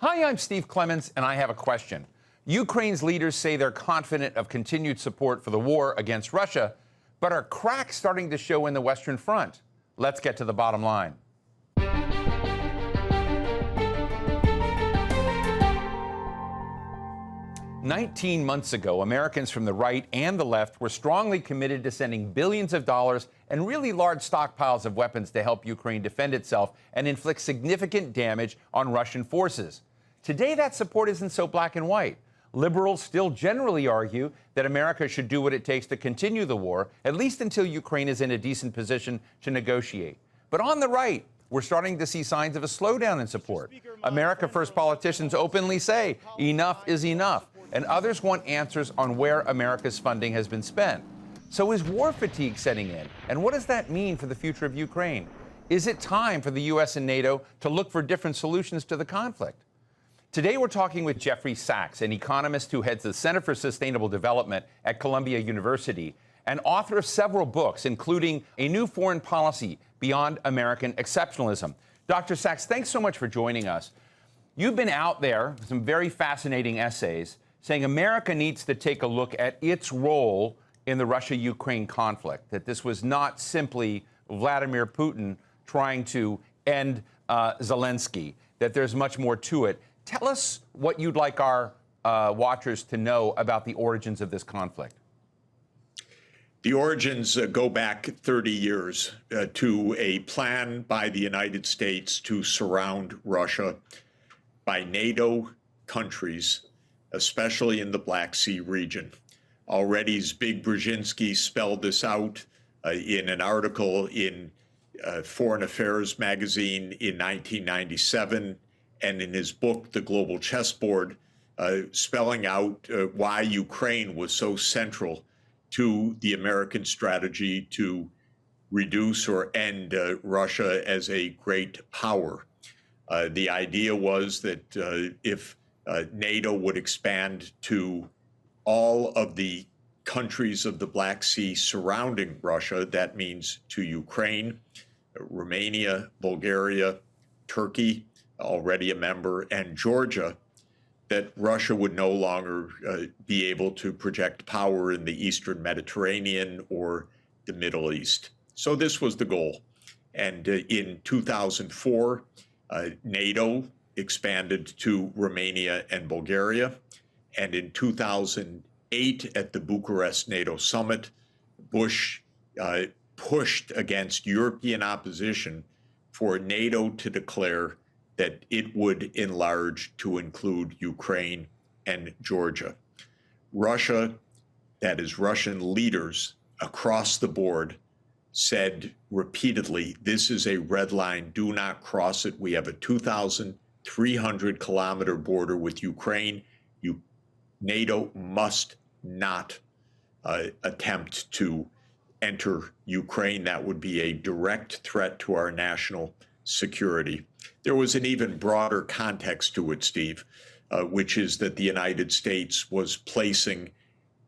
Hi, I'm Steve Clemons, and I have a question. Ukraine's leaders say they're confident of continued support for the war against Russia, but are cracks starting to show in the Western Front? Let's get to the bottom line. "19 months ago, Americans from the right and the left were strongly committed to sending billions of dollars and really large stockpiles of weapons to help Ukraine defend itself and inflict significant damage on Russian forces. Today, that support isn't so black and white. Liberals still generally argue that America should do what it takes to continue the war, at least until Ukraine is in a decent position to negotiate. But on the right, we're starting to see signs of a slowdown in support. America First politicians openly say enough is enough, and others want answers on where America's funding has been spent. So is war fatigue setting in? And what does that mean for the future of Ukraine? Is it time for the U.S. and NATO to look for different solutions to the conflict? Today, we're talking with Jeffrey Sachs, an economist who heads the Center for Sustainable Development at Columbia University and author of several books, including A New Foreign Policy Beyond American Exceptionalism. Dr. Sachs, thanks so much for joining us. You've been out there with some very fascinating essays saying America needs to take a look at its role in the Russia-Ukraine conflict, that this was not simply Vladimir Putin trying to end Zelensky, that there's much more to it. Tell us what you'd like our watchers to know about the origins of this conflict. The origins go back 30 years to a plan by the United States to surround Russia by NATO countries, especially in the Black Sea region. Already Zbig Brzezinski spelled this out in an article in Foreign Affairs magazine in 1997, and in his book, The Global Chessboard, spelling out why Ukraine was so central to the American strategy to reduce or end Russia as a great power. The idea was that if NATO would expand to all of the countries of the Black Sea surrounding Russia, that means to Ukraine, Romania, Bulgaria, Turkey, already a member, and Georgia, that Russia would no longer be able to project power in the Eastern Mediterranean or the Middle East. So this was the goal. And in 2004, NATO expanded to Romania and Bulgaria. And in 2008, at the Bucharest NATO summit, Bush pushed against European opposition for NATO to declare that it would enlarge to include Ukraine and Georgia. Russia, that is, Russian leaders across the board, said repeatedly, this is a red line, do not cross it. We have a 2,300-kilometer border with Ukraine. NATO must not attempt to enter Ukraine. That would be a direct threat to our national security. There was an even broader context to it, Steve, which is that the United States was placing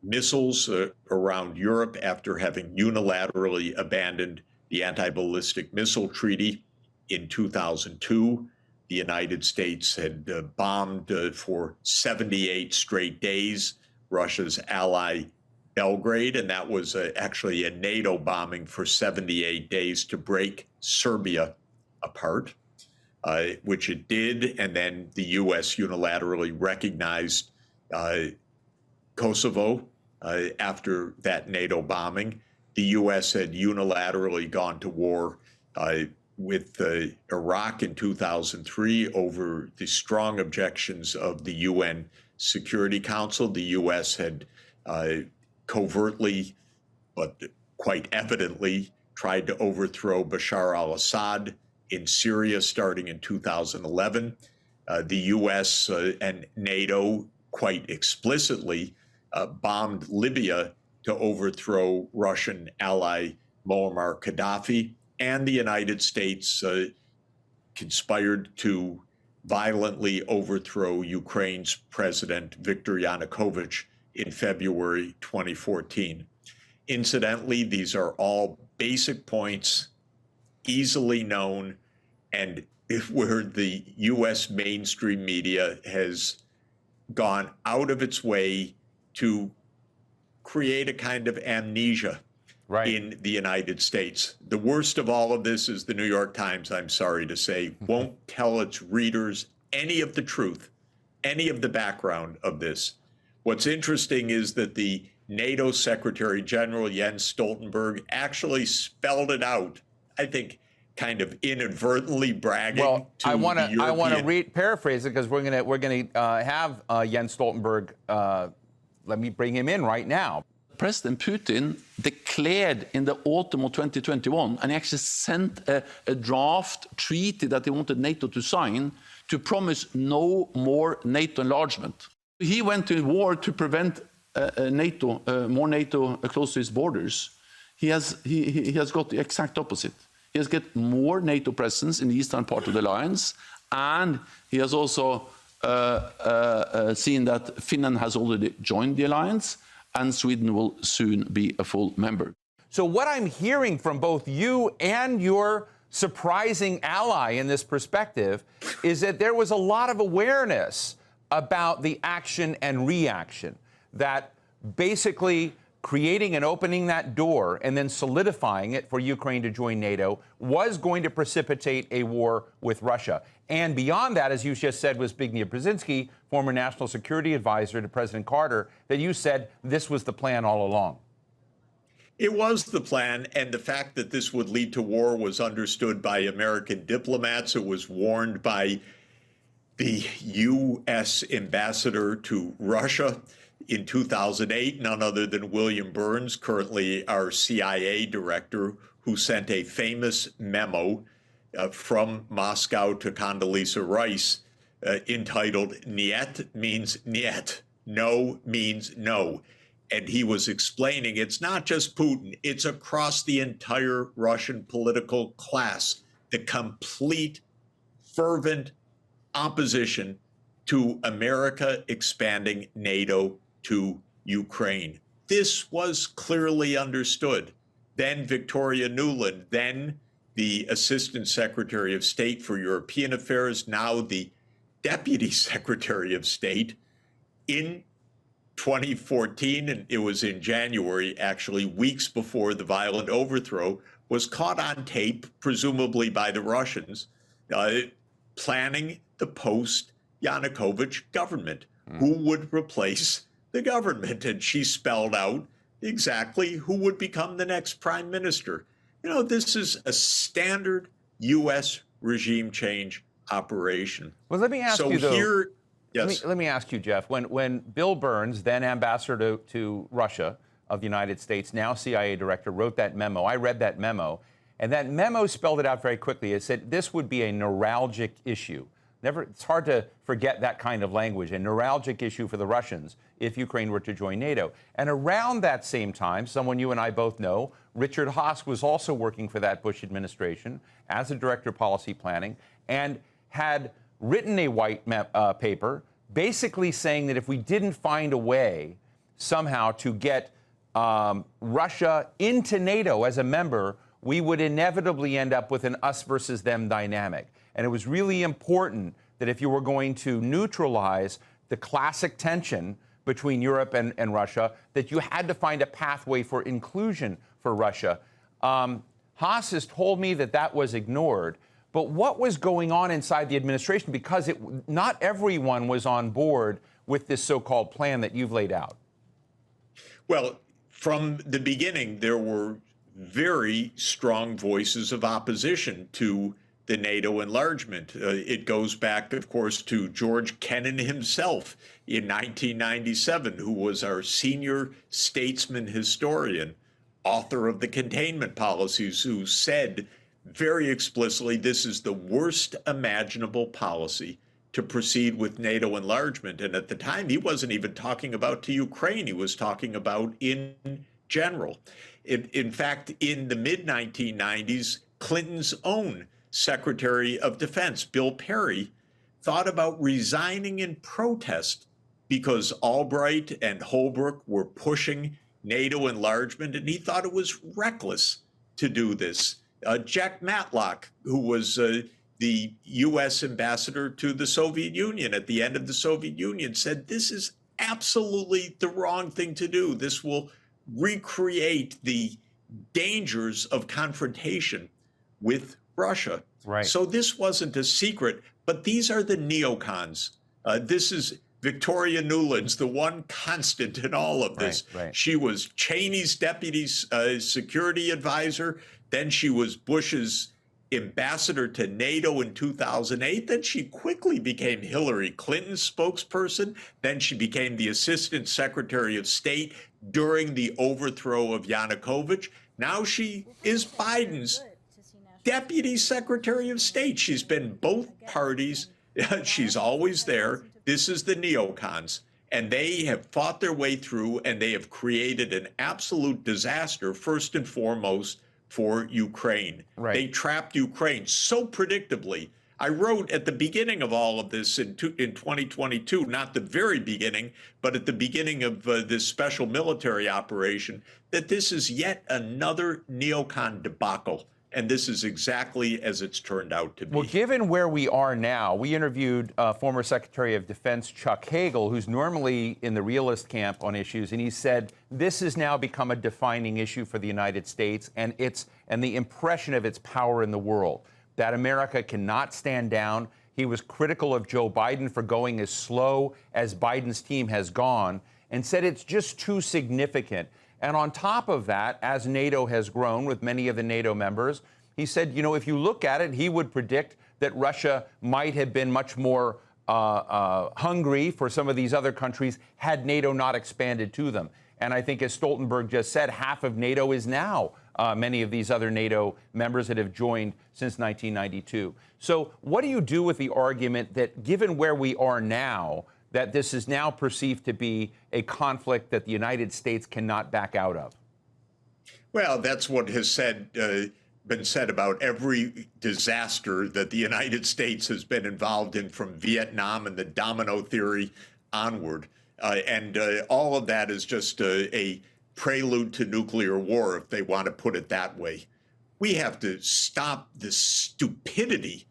missiles around Europe after having unilaterally abandoned the anti-ballistic missile treaty in 2002. The United States had bombed for 78 straight days Russia's ally Belgrade, and that was actually a NATO bombing for 78 days to break Serbia apart, which it did, and then the U.S. unilaterally recognized Kosovo after that NATO bombing. The U.S. had unilaterally gone to war with Iraq in 2003 over the strong objections of the UN Security Council. The U.S. had covertly, but quite evidently, tried to overthrow Bashar al-Assad in Syria starting in 2011. The U.S. And NATO quite explicitly bombed Libya to overthrow Russian ally Muammar Gaddafi, and the United States conspired to violently overthrow Ukraine's President Viktor Yanukovych in February 2014. Incidentally, these are all basic points, easily known, and where the U.S. mainstream media has gone out of its way to create a kind of amnesia in the United States. The worst of all of this is the New York Times, I'm sorry to say, won't tell its readers any of the truth, any of the background of this. What's interesting is that the NATO Secretary General Jens Stoltenberg actually spelled it out, I think, kind of inadvertently bragging. Well, to I want European... to paraphrase it because we're gonna have Jens Stoltenberg. Let me bring him in right now. President Putin declared in the autumn of 2021, and he actually sent a draft treaty that he wanted NATO to sign to promise no more NATO enlargement. He went to war to prevent more NATO close to his borders. He has got the exact opposite. He has got more NATO presence in the eastern part of the alliance, and he has also seen that Finland has already joined the alliance, and Sweden will soon be a full member. So what I'm hearing from both you and your surprising ally in this perspective is that there was a lot of awareness about the action and reaction, that basically creating and opening that door and then solidifying it for Ukraine to join NATO was going to precipitate a war with Russia. And beyond that, as you just said, was Zbigniew Brzezinski, former national security advisor to President Carter, that you said this was the plan all along. It was the plan, and the fact that this would lead to war was understood by American diplomats. It was warned by the U.S. ambassador to Russia in 2008, none other than William Burns, currently our CIA director, who sent a famous memo from Moscow to Condoleezza Rice entitled "Niet" means niet, no means no. And he was explaining it's not just Putin, it's across the entire Russian political class, the complete fervent opposition to America expanding NATO to Ukraine. This was clearly understood. Then Victoria Nuland, then the Assistant Secretary of State for European Affairs, now the Deputy Secretary of State, in 2014, and it was in January, actually, weeks before the violent overthrow, was caught on tape, presumably by the Russians, planning the post-Yanukovych government, who would replace the government. And she spelled out exactly who would become the next prime minister. You know, this is a standard U.S. regime change operation. Well, let me ask you, though. Here, yes. Let me ask you, Jeff, when Bill Burns, then ambassador to Russia of the United States, now CIA director, wrote that memo, I read that memo, and that memo spelled it out very quickly. It said this would be a neuralgic issue. It's hard to forget that kind of language, a neuralgic issue for the Russians if Ukraine were to join NATO. And around that same time, someone you and I both know, Richard Haass, was also working for that Bush administration as a director of policy planning and had written a white paper basically saying that if we didn't find a way somehow to get Russia into NATO as a member, we would inevitably end up with an us versus them dynamic. And it was really important that if you were going to neutralize the classic tension between Europe and Russia, that you had to find a pathway for inclusion for Russia. Haass has told me that that was ignored. But what was going on inside the administration? Because not everyone was on board with this so-called plan that you've laid out. Well, from the beginning, there were very strong voices of opposition to the NATO enlargement. It goes back, of course, to George Kennan himself in 1997, who was our senior statesman historian, author of the containment policies, who said very explicitly, this is the worst imaginable policy to proceed with NATO enlargement. And at the time, he wasn't even talking about to Ukraine. He was talking about in general. In fact, in the mid-1990s, Clinton's own Secretary of Defense, Bill Perry, thought about resigning in protest because Albright and Holbrooke were pushing NATO enlargement, and he thought it was reckless to do this. Jack Matlock, who was the the U.S. ambassador to the Soviet Union at the end of the Soviet Union said, this is absolutely the wrong thing to do. This will recreate the dangers of confrontation with Russia. Right. So this wasn't a secret, but these are the neocons. This is Victoria Nuland's the one constant in all of this. Right. She was Cheney's deputy security advisor. Then she was Bush's ambassador to NATO in 2008. Then she quickly became Hillary Clinton's spokesperson. Then she became the assistant secretary of state during the overthrow of Yanukovych. Now she is Biden's deputy secretary of state. She's been both parties. She's always there. This is the neocons. And they have fought their way through, and they have created an absolute disaster, first and foremost, for Ukraine. Right. They trapped Ukraine so predictably. I wrote at the beginning of all of this in 2022, not the very beginning, but at the beginning of this special military operation, that this is yet another neocon debacle. And this is exactly as it's turned out to be. Well, given where we are now, we interviewed former Secretary of Defense Chuck Hagel, who's normally in the realist camp on issues, and he said this has now become a defining issue for the United States and the impression of its power in the world, that America cannot stand down. He was critical of Joe Biden for going as slow as Biden's team has gone and said it's just too significant. And on top of that, as NATO has grown with many of the NATO members, he said, you know, if you look at it, he would predict that Russia might have been much more hungry for some of these other countries had NATO not expanded to them. And I think, as Stoltenberg just said, half of NATO is now many of these other NATO members that have joined since 1992. So what do you do with the argument that, given where we are now, that this is now perceived to be a conflict that the United States cannot back out of? Well, that's what has been said about every disaster that the United States has been involved in, from Vietnam and the domino theory onward. And all of that is just a prelude to nuclear war, if they want to put it that way. We have to stop the stupidity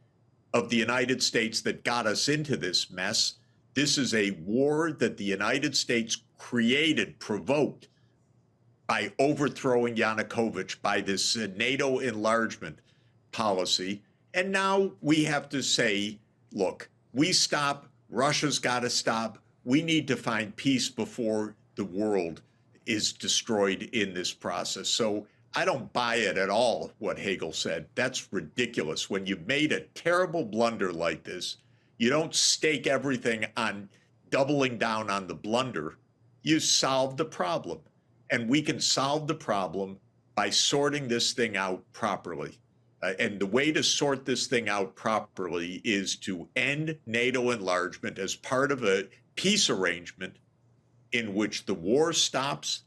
of the United States that got us into this mess. This is a war that the United States created, provoked, by overthrowing Yanukovych, by this NATO enlargement policy. And now we have to say, look, we stop, Russia's got to stop. We need to find peace before the world is destroyed in this process. So I don't buy it at all, what Hegel said. That's ridiculous. When you've made a terrible blunder like this, you don't stake everything on doubling down on the blunder. You solve the problem. And we can solve the problem by sorting this thing out properly. And the way to sort this thing out properly is to end NATO enlargement as part of a peace arrangement in which the war stops,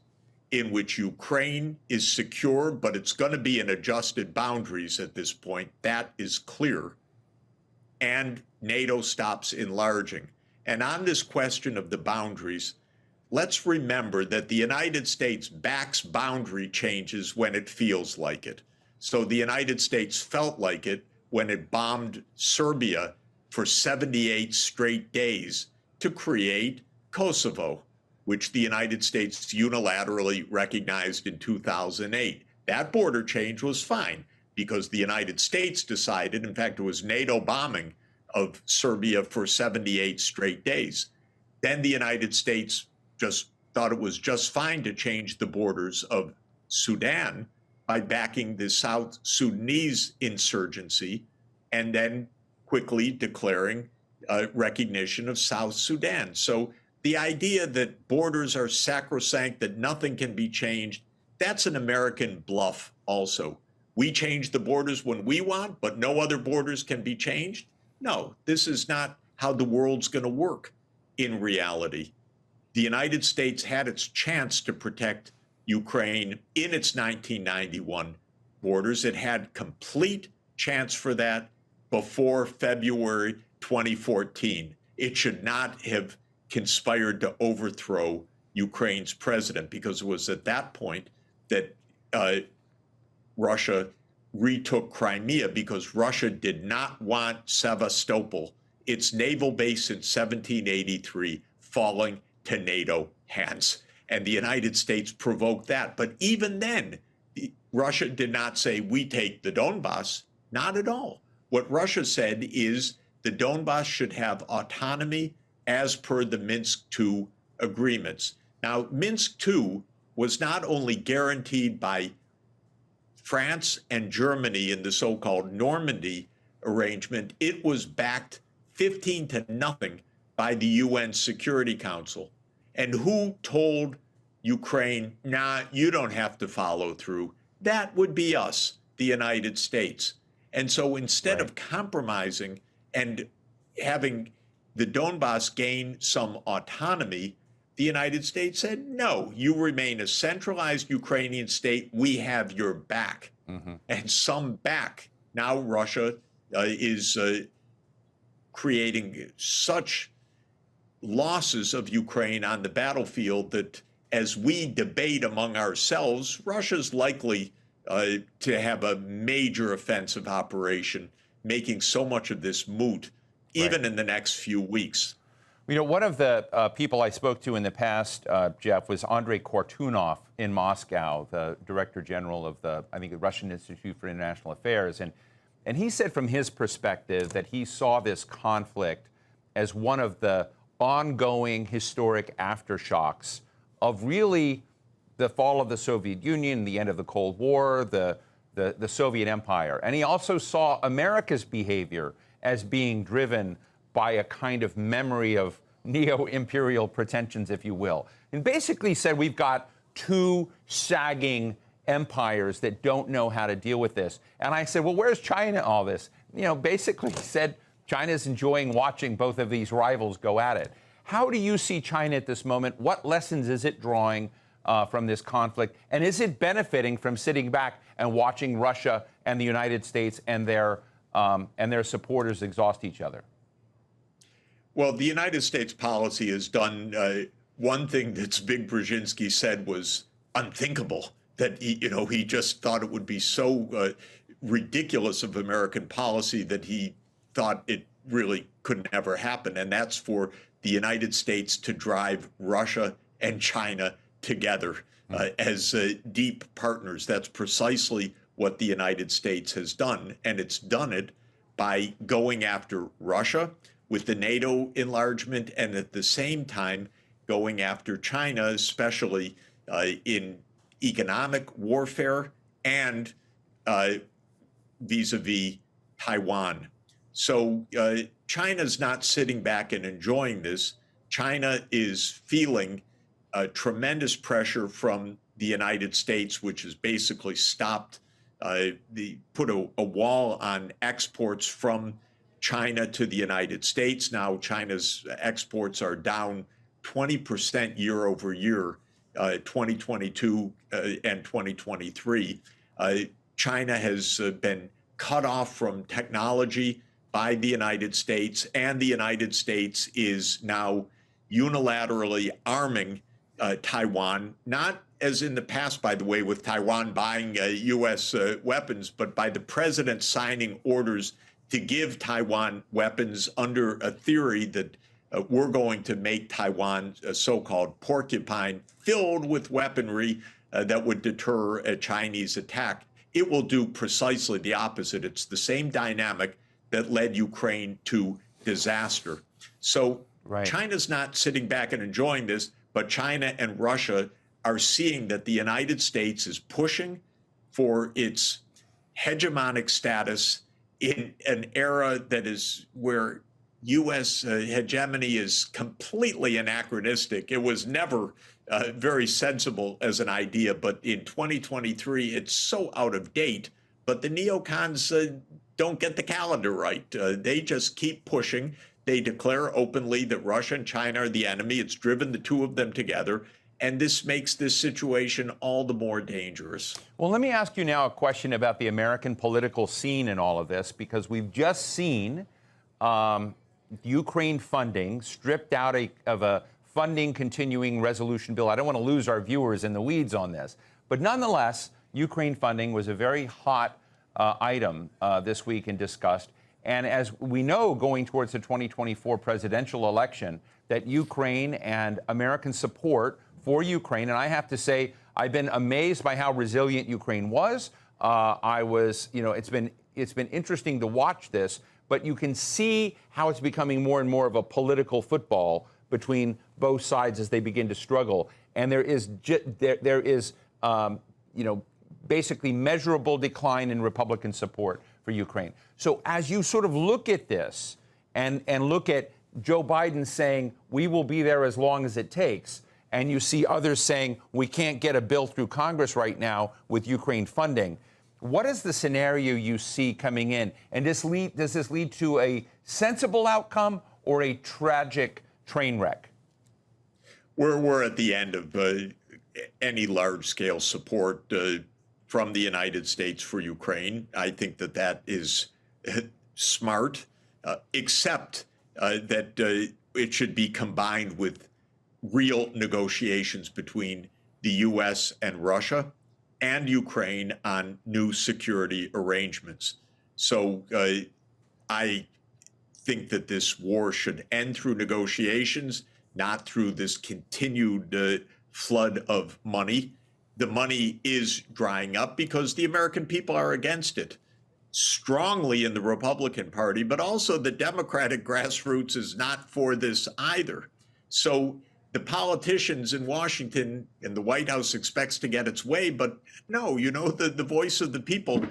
in which Ukraine is secure, but it's going to be in adjusted boundaries at this point. That is clear. And NATO stops enlarging. And on this question of the boundaries, let's remember that the United States backs boundary changes when it feels like it. So the United States felt like it when it bombed Serbia for 78 straight days to create Kosovo, which the United States unilaterally recognized in 2008. That border change was fine because the United States decided, in fact, it was NATO bombing of Serbia for 78 straight days. Then the United States just thought it was just fine to change the borders of Sudan by backing the South Sudanese insurgency and then quickly declaring recognition of South Sudan. So the idea that borders are sacrosanct, that nothing can be changed, that's an American bluff also. We change the borders when we want, but no other borders can be changed. No, this is not how the world's going to work in reality. The United States had its chance to protect Ukraine in its 1991 borders. It had complete chance for that before February 2014. It should not have conspired to overthrow Ukraine's president, because it was at that point that Russia retook Crimea because Russia did not want Sevastopol, its naval base in 1783, falling to NATO hands. And the United States provoked that. But even then, Russia did not say, we take the Donbass. Not at all. What Russia said is the Donbass should have autonomy as per the Minsk II agreements. Now, Minsk II was not only guaranteed by France and Germany in the so-called Normandy arrangement, it was backed 15-0 by the UN Security Council. And who told Ukraine, nah, you don't have to follow through? That would be us, the United States. And so instead of compromising and having the Donbass gain some autonomy, the United States said, no, you remain a centralized Ukrainian state. We have your back. And some back. Now Russia is creating such losses of Ukraine on the battlefield that as we debate among ourselves, Russia's likely to have a major offensive operation, making so much of this moot, even in the next few weeks. You know, one of the people I spoke to in the past, Jeff, was Andrei Kortunov in Moscow, the Director General of the, I think, the Russian Institute for International Affairs. And he said from his perspective that he saw this conflict as one of the ongoing historic aftershocks of really the fall of the Soviet Union, the end of the Cold War, the Soviet Empire. And he also saw America's behavior as being driven by a kind of memory of neo-imperial pretensions, if you will. And basically said we've got two sagging empires that don't know how to deal with this. And I said, well, where's China in all this? You know, basically said China's enjoying watching both of these rivals go at it. How do you see China at this moment? What lessons is it drawing from this conflict? And is it benefiting from sitting back and watching Russia and the United States and their supporters exhaust each other? Well, the United States policy has done one thing that Zbig Brzezinski said was unthinkable, that he just thought it would be so ridiculous of American policy that he thought it really couldn't ever happen. And that's for the United States to drive Russia and China together as deep partners. That's precisely what the United States has done. And it's done it by going after Russia with the NATO enlargement, and at the same time going after China, especially in economic warfare and vis-a-vis Taiwan. So China's not sitting back and enjoying this. China is feeling tremendous pressure from the United States, which has basically stopped, put a wall on exports from China to the United States. Now China's exports are down 20% year over year, 2022 and 2023. China has been cut off from technology by the United States, and the United States is now unilaterally arming Taiwan, not as in the past, by the way, with Taiwan buying U.S. weapons, but by the president signing orders to give Taiwan weapons under a theory that we're going to make Taiwan a so-called porcupine filled with weaponry that would deter a Chinese attack. It will do precisely the opposite. It's the same dynamic that led Ukraine to disaster. So China's not sitting back and enjoying this, but China and Russia are seeing that the United States is pushing for its hegemonic status in an era that is where U.S. hegemony is completely anachronistic. It was never very sensible as an idea, but in 2023, it's so out of date. But the neocons don't get the calendar right. They just keep pushing. They declare openly that Russia and China are the enemy. It's driven the two of them together. And this makes this situation all the more dangerous. Well, let me ask you now a question about the American political scene in all of this, because we've just seen Ukraine funding stripped out of a funding continuing resolution bill. I don't want to lose our viewers in the weeds on this, but nonetheless, Ukraine funding was a very hot item this week and discussed. And as we know, going towards the 2024 presidential election, that Ukraine and American support for Ukraine, and I have to say, I've been amazed by how resilient Ukraine was. It's been interesting to watch this, but you can see how it's becoming more and more of a political football between both sides as they begin to struggle. And there is basically measurable decline in Republican support for Ukraine. So as you sort of look at this and look at Joe Biden saying, we will be there as long as it takes, and you see others saying, we can't get a bill through Congress right now with Ukraine funding, what is the scenario you see coming in? And does this lead to a sensible outcome or a tragic train wreck? We're at the end of any large-scale support from the United States for Ukraine. I think that is smart, except that it should be combined with real negotiations between the U.S. and Russia and Ukraine on new security arrangements. So I think that this war should end through negotiations, not through this continued flood of money. The money is drying up because the American people are against it, strongly in the Republican Party, but also the Democratic grassroots is not for this either. So the politicians in Washington and the White House expects to get its way, but no, the voice of the people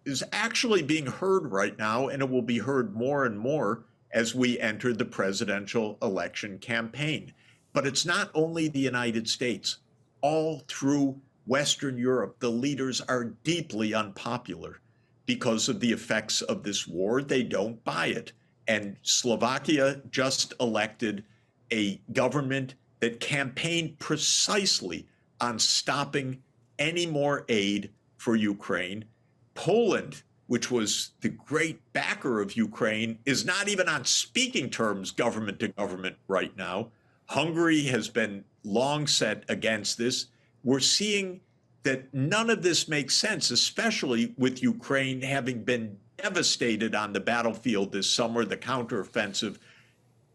is actually being heard right now, and it will be heard more and more as we enter the presidential election campaign. But it's not only the United States. All through Western Europe, the leaders are deeply unpopular because of the effects of this war. They don't buy it. And Slovakia just elected a government that campaigned precisely on stopping any more aid for Ukraine. Poland, which was the great backer of Ukraine, is not even on speaking terms government to government right now. Hungary has been long set against this. We're seeing that none of this makes sense, especially with Ukraine having been devastated on the battlefield this summer, the counteroffensive,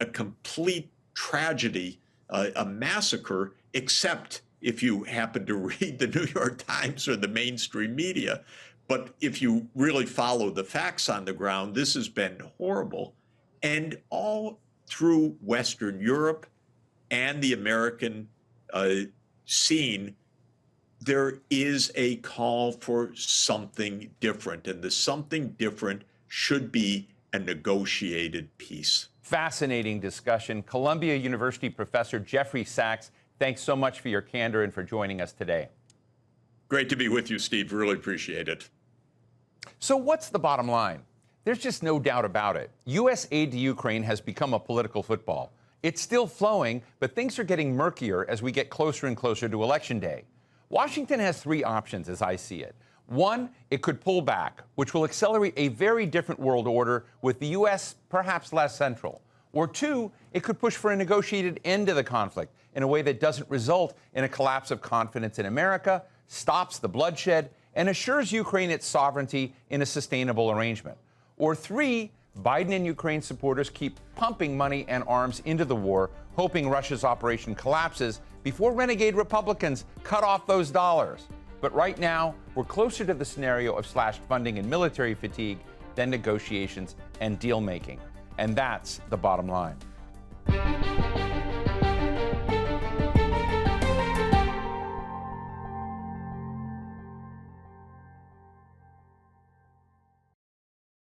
a complete tragedy, a massacre, except if you happen to read the New York Times or the mainstream media. But if you really follow the facts on the ground, this has been horrible. And all through Western Europe and the American scene, there is a call for something different. And the something different should be a negotiated peace. Fascinating discussion. Columbia University professor Jeffrey Sachs, thanks so much for your candor and for joining us today. Great to be with you, Steve. Really appreciate it. So what's the bottom line? There's just no doubt about it. U.S. aid to Ukraine has become a political football. It's still flowing, but things are getting murkier as we get closer and closer to Election Day. Washington has three options, as I see it. One, it could pull back, which will accelerate a very different world order with the U.S. perhaps less central. Or two, it could push for a negotiated end to the conflict in a way that doesn't result in a collapse of confidence in America, stops the bloodshed, and assures Ukraine its sovereignty in a sustainable arrangement. Or three, Biden and Ukraine supporters keep pumping money and arms into the war, hoping Russia's operation collapses before renegade Republicans cut off those dollars. But right now, we're closer to the scenario of slashed funding and military fatigue than negotiations and deal-making. And that's the bottom line.